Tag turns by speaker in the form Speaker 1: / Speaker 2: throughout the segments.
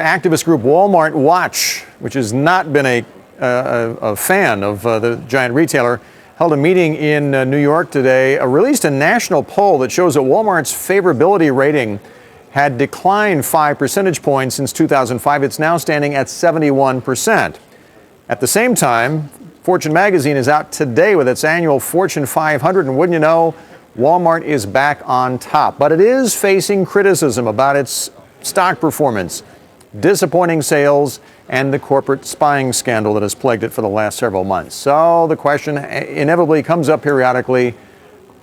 Speaker 1: Activist group Wal-Mart Watch, which has not been a fan of the giant retailer, held a meeting in New York today, released a national poll that shows that Walmart's favorability rating had declined 5 percentage points since 2005. It's now standing at 71%. At the same time, Fortune magazine is out today with its annual Fortune 500, and wouldn't you know, Walmart is back on top. But it is facing criticism about its stock performance, disappointing sales, and the corporate spying scandal that has plagued it for the last several months. So the question inevitably comes up periodically,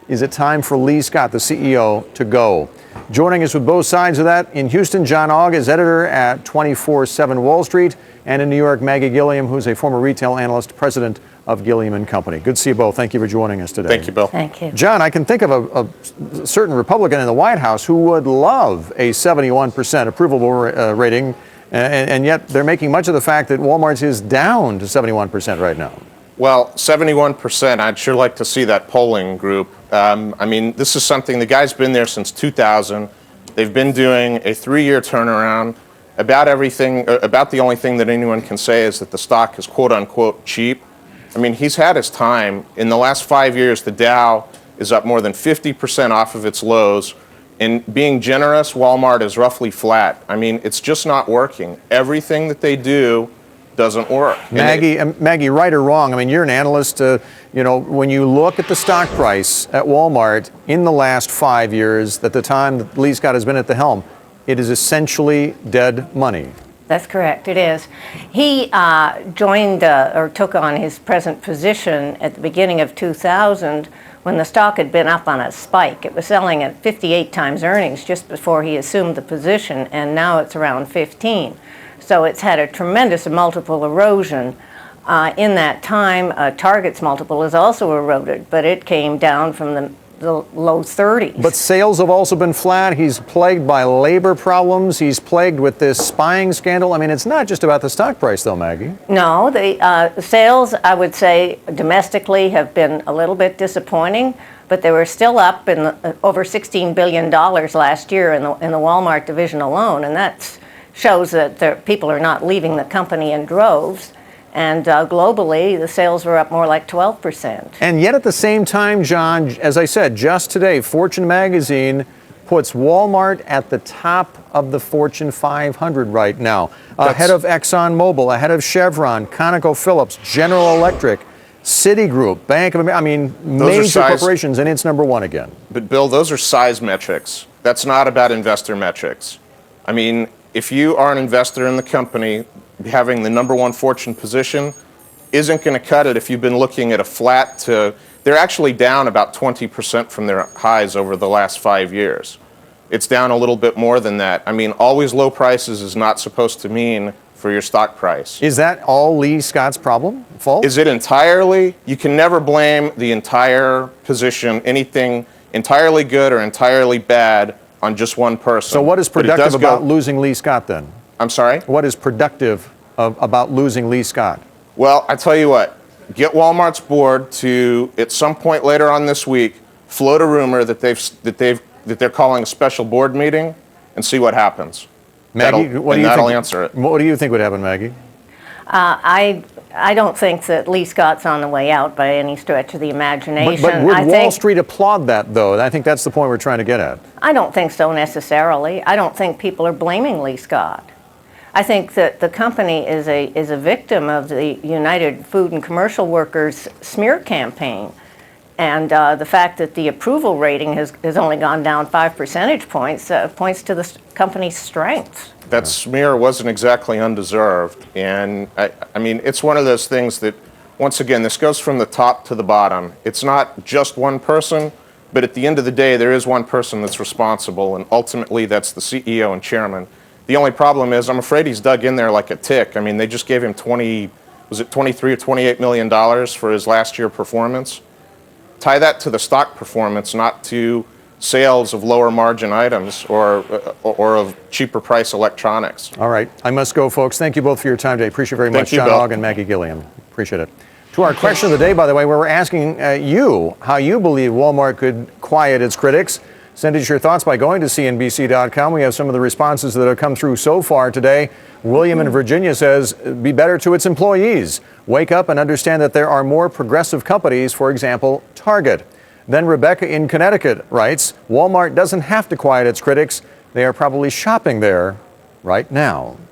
Speaker 1: is it time for Lee Scott, the CEO, to go? Joining us with both sides of that, in Houston, John Ogg is editor at 24/7 Wall Street, and in New York, Maggie Gilliam, who's a former retail analyst, president of Gilliam & Company. Good to see you both. Thank you for joining us today.
Speaker 2: Thank you, Bill.
Speaker 3: Thank you.
Speaker 1: John, I can think of a certain Republican in the White House who would love a 71% approval rating, and yet they're making much of the fact that Walmart's is down to 71% right now.
Speaker 2: Well, 71%, I'd sure like to see that polling group. I mean, this is something, the guy's been there since 2000. They've been doing a 3-year turnaround. About the only thing that anyone can say is that the stock is quote unquote cheap. I mean, he's had his time. In the last 5 years, the Dow is up more than 50% off of its lows. And being generous, Walmart is roughly flat. I mean, it's just not working. Everything that they do doesn't work.
Speaker 1: Maggie, right or wrong, I mean, you're an analyst. When you look at the stock price at Walmart in the last 5 years, at the time that Lee Scott has been at the helm, it is essentially dead money.
Speaker 3: That's correct, it is. He joined or took on his present position at the beginning of 2000 when the stock had been up on a spike. It was selling at 58 times earnings just before he assumed the position, and now it's around 15. So it's had a tremendous multiple erosion. In that time, Target's multiple has also eroded, but it came down from the low 30s.
Speaker 1: But sales have also been flat. He's plagued by labor problems. He's plagued with this spying scandal. I mean, it's not just about the stock price, though, Maggie.
Speaker 3: No, the sales, I would say, domestically have been a little bit disappointing, but they were still up in over $16 billion last year in the Walmart division alone, and that shows that people are not leaving the company in droves. And globally, the sales were up more like 12%.
Speaker 1: And yet at the same time, John, as I said, just today, Fortune magazine puts Walmart at the top of the Fortune 500 right now, ahead of ExxonMobil, ahead of Chevron, ConocoPhillips, General Electric, Citigroup, Bank of America. I mean, major corporations, and it's number one again.
Speaker 2: But Bill, those are size metrics. That's not about investor metrics. I mean, if you are an investor in the company, having the number one Fortune position isn't going to cut it if you've been looking at a flat to, they're actually down about 20% from their highs over the last 5 years. It's down a little bit more than that. I mean, always low prices is not supposed to mean for your stock price.
Speaker 1: Is that all Lee Scott's fault?
Speaker 2: Is it entirely? You can never blame the entire position, anything entirely good or entirely bad, on just one person.
Speaker 1: So what is productive about losing Lee Scott then?
Speaker 2: I'm sorry?
Speaker 1: What is productive about losing Lee Scott?
Speaker 2: Well, I tell you what, get Walmart's board to, at some point later on this week, float a rumor that they're calling a special board meeting and see what happens.
Speaker 1: Maggie,
Speaker 2: that'll answer it.
Speaker 1: What do you think would happen, Maggie?
Speaker 3: I don't think that Lee Scott's on the way out by any stretch of the imagination.
Speaker 1: But would Wall Street applaud that, though? I think that's the point we're trying to get at.
Speaker 3: I don't think so necessarily. I don't think people are blaming Lee Scott. I think that the company is a victim of the United Food and Commercial Workers smear campaign. And the fact that the approval rating has only gone down 5 percentage points points to the company's strength.
Speaker 2: That smear wasn't exactly undeserved. And I mean, it's one of those things that, once again, this goes from the top to the bottom. It's not just one person, but at the end of the day, there is one person that's responsible, and ultimately that's the CEO and chairman. The only problem is, I'm afraid he's dug in there like a tick. I mean, they just gave him $23 or $28 million for his last year performance. Tie that to the stock performance, not to sales of lower margin items or of cheaper price electronics.
Speaker 1: All right. I must go, folks. Thank you both for your time today. Appreciate it very much, John Ogg and Maggie Gilliam. Appreciate it. To our question of the day, by the way, where we're asking you how you believe Walmart could quiet its critics. Send us your thoughts by going to CNBC.com. We have some of the responses that have come through so far today. William in Virginia says, be better to its employees. Wake up and understand that there are more progressive companies, for example, Target. Then Rebecca in Connecticut writes, Walmart doesn't have to quiet its critics. They are probably shopping there right now.